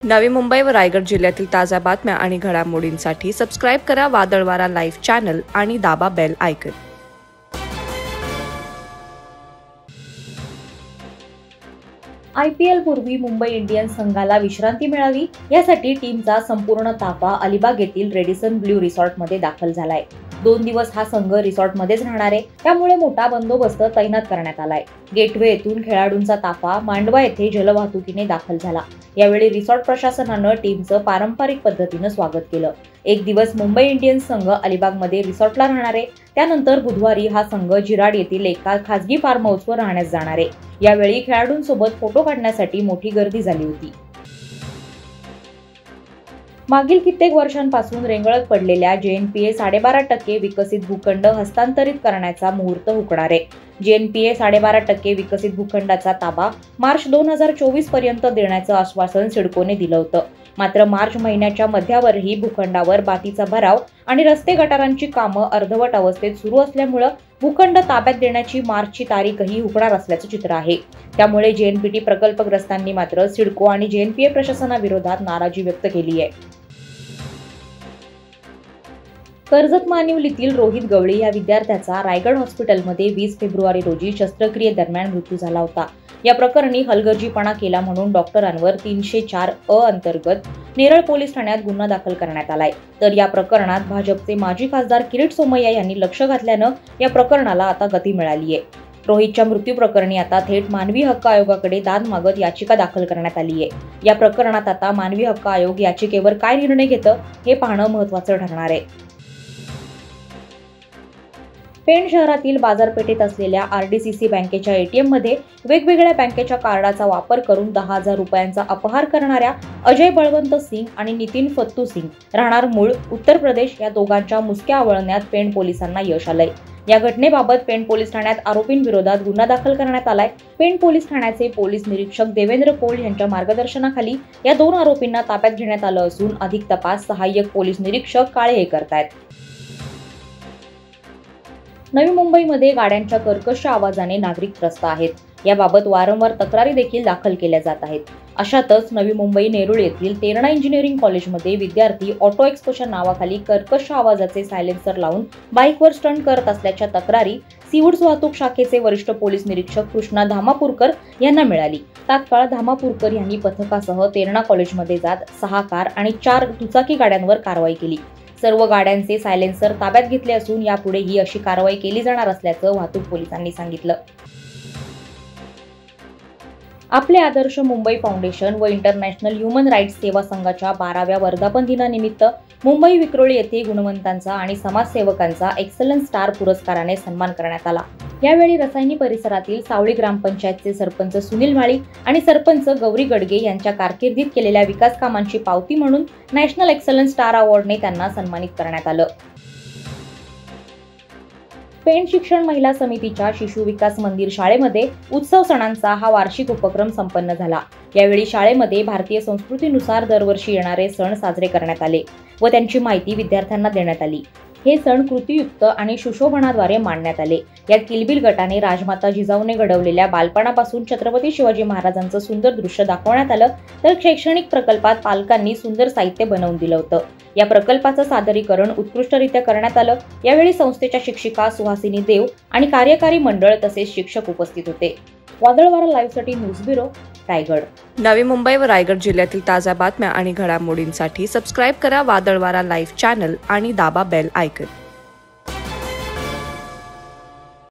नवी मुंबई व रायगड जिल्ह्यातील ताज्या बातम्या आणि घडामोडींसाठी सबस्क्राईब करा वादळवारा लाईव्ह चॅनल आणि दाबा बेल आयकॉन। IPL पूर्वी मुंबई इंडियन्स संघाला विश्रांती मिळावी यासाठी टीमचा संपूर्ण ताफा अलिबाग येथील रेडिसन ब्लू रिसॉर्टमध्ये दाखल झालाय। 2 दिवस हा संघ रिसॉर्टमध्येच राहणार आहे, त्यामुळे मोठा बंदोबस्त तैनात करण्यात आलाय। गेटवे येथून खेळाडूंचा ताफा मांडवा येथे जलवाहतुकीने दाखल झाला। यावेळी रिसॉर्ट प्रशासनानं टीमचं पारंपरिक पद्धतीनं स्वागत केलं। 1 दिवस मुंबई इंडियन्स संघ अलिबागमध्ये रिसॉर्टला राहणार आहे, त्यानंतर बुधवारी हा संघ जिराड येथील एका खासगी फार्म हाऊसवर राहण्यास जाणार आहे। यावेळी खेळाडूंसोबत फोटो काढण्यासाठी मोठी गर्दी झाली होती। मागील कित्येक वर्षांपासून रेंगाळत पडलेल्या JNPA 12.5% विकसित भूखंड हस्तांतरित करण्याचा मुहूर्त हुकणार आहे। JNPA 12.5% विकसित भूखंडाचा ताबा मार्च 2024 पर्यंत देण्याचं आश्वासन सिडकोने दिलं होतं। मात्र मार्च महिन्याच्या मध्यावरही भूखंडावर बाकीचा भराव आणि रस्ते गटारांची कामं अर्धवट अवस्थेत सुरू असल्यामुळे भूखंड ताब्यात देण्याची मार्चची तारीखही हुकणार असल्याचं चित्र आहे। त्यामुळे JNPT प्रकल्पग्रस्तांनी मात्र सिडको आणि JNPA प्रशासनाविरोधात नाराजी व्यक्त केली आहे। कर्जत मानिवलीतील रोहित गवळी या विद्यार्थ्याचा रायगड हॉस्पिटलमध्ये 20 फेब्रुवारी रोजी शस्त्रक्रियेदरम्यान मृत्यू झाला होता। या प्रकरणी हलगर्जीपणा केला म्हणून डॉक्टरांवर 304 अंतर्गत नेरळ पोलीस ठाण्यात गुन्हा दाखल करण्यात आलाय। तर या प्रकरणात भाजपचे माजी खासदार किरीट सोमय्या यांनी लक्ष घातल्यानं या प्रकरणाला आता गती मिळाली आहे। रोहितच्या मृत्यू प्रकरणी आता थेट मानवी हक्क आयोगाकडे दाद मागत याचिका दाखल करण्यात आली आहे। या प्रकरणात आता मानवी हक्क आयोग याचिकेवर काय निर्णय घेतं हे पाहणं महत्त्वाचं ठरणार आहे। पेण शहरातील बाजारपेठेत असलेल्या RDCC बँकेच्या ATM मध्ये वेगवेगळ्या बँकेच्या कार्डाचा वापर करून 10,000 रुपयांचा अपहार करणाऱ्या अजय बळवंत सिंग आणि नितीन फत्तू सिंग राहणार मूळ उत्तर प्रदेश या दोघांच्या मुसक्या आवळण्यात पेण पोलिसांना यश आलंय। या घटनेबाबत पेण पोलीस ठाण्यात आरोपींविरोधात गुन्हा दाखल करण्यात आलाय। पेण पोलीस ठाण्याचे पोलीस निरीक्षक देवेंद्र कोल यांच्या मार्गदर्शनाखाली या 2 आरोपींना ताब्यात घेण्यात आलं असून अधिक तपास सहाय्यक पोलीस निरीक्षक काळे हे करतायत। नवी मुंबईमध्ये गाड्यांच्या कर्कश आवाजाने नागरिक त्रस्त आहेत। याबाबत वारंवार तक्रारी देखील दाखल केल्या जात आहेत। अशातच नवी मुंबई नेरुळ येथील तेरणा इंजिनिअरिंग कॉलेजमध्ये विद्यार्थी ऑटो एक्सपोच्या नावाखाली कर्कश आवाजाचे सायलेन्सर लावून बाईकवर स्टंट करत असल्याच्या तक्रारी सीवूड्स वाहतूक शाखेचे वरिष्ठ पोलीस निरीक्षक कृष्णा धामापूरकर यांना मिळाली। तात्काळ धामापूरकर यांनी पथकासह तेरणा कॉलेजमध्ये जात 6 कार आणि 4 दुचाकी गाड्यांवर कारवाई केली। सर्व गाड्यांचे सायलेन्सर ताब्यात घेतले असून यापुढेही अशी कारवाई केली जाणार असल्याचं वाहतूक पोलिसांनी सांगितलं। आपले आदर्श मुंबई फाउंडेशन व इंटरनॅशनल ह्युमन राईट्स सेवा संघाच्या 12व्या वर्धापन दिनानिमित्त मुंबई विक्रोळी येथे गुणवंतांचा आणि समाजसेवकांचा एक्सलन्स स्टार पुरस्काराने सन्मान करण्यात आला। यावेळी रसायनी परिसरातील सावळी ग्रामपंचायतचे सरपंच सुनील माळी आणि सरपंच गौरी गडगे यांच्या कारकिर्दीत केलेल्या विकास कामांची पावती म्हणून नॅशनल एक्सलन्स स्टार अवॉर्डने त्यांना सन्मानित करण्यात आलं। पेण शिक्षण महिला समितीच्या शिशु विकास मंदिर शाळेमध्ये उत्सव सणांचा हा वार्षिक उपक्रम संपन्न झाला। यावेळी शाळेमध्ये भारतीय संस्कृतीनुसार दरवर्षी येणारे सण साजरे करण्यात आले व त्यांची माहिती विद्यार्थ्यांना देण्यात आली। हे सण कृतीयुक्त आणि सुशोभनाद्वारे मांडण्यात आले। यात किलबिल गटाने राजमाता जिजाऊने घडवलेल्या बालपणापासून छत्रपती शिवाजी महाराजांचं सुंदर दृश्य दाखवण्यात आलं, तर शैक्षणिक प्रकल्पात पालकांनी सुंदर साहित्य बनवून दिलं होतं। या प्रकल्पाचं सादरीकरण उत्कृष्टरित्या करण्यात आलं। यावेळी संस्थेच्या शिक्षिका सुहासिनी देव आणि कार्यकारी मंडळ तसेच शिक्षक उपस्थित होते। वादळवारा लाईव्हसाठी न्यूज ब्युरो, रायगड। नवी मुंबई व रायगड जिल्ह्यातील ताज्या बातम्या आणि घडामोडींसाठी सबस्क्राईब करा वादळवारा लाईव्ह चॅनल आणि दाबा बेल आयकॉन।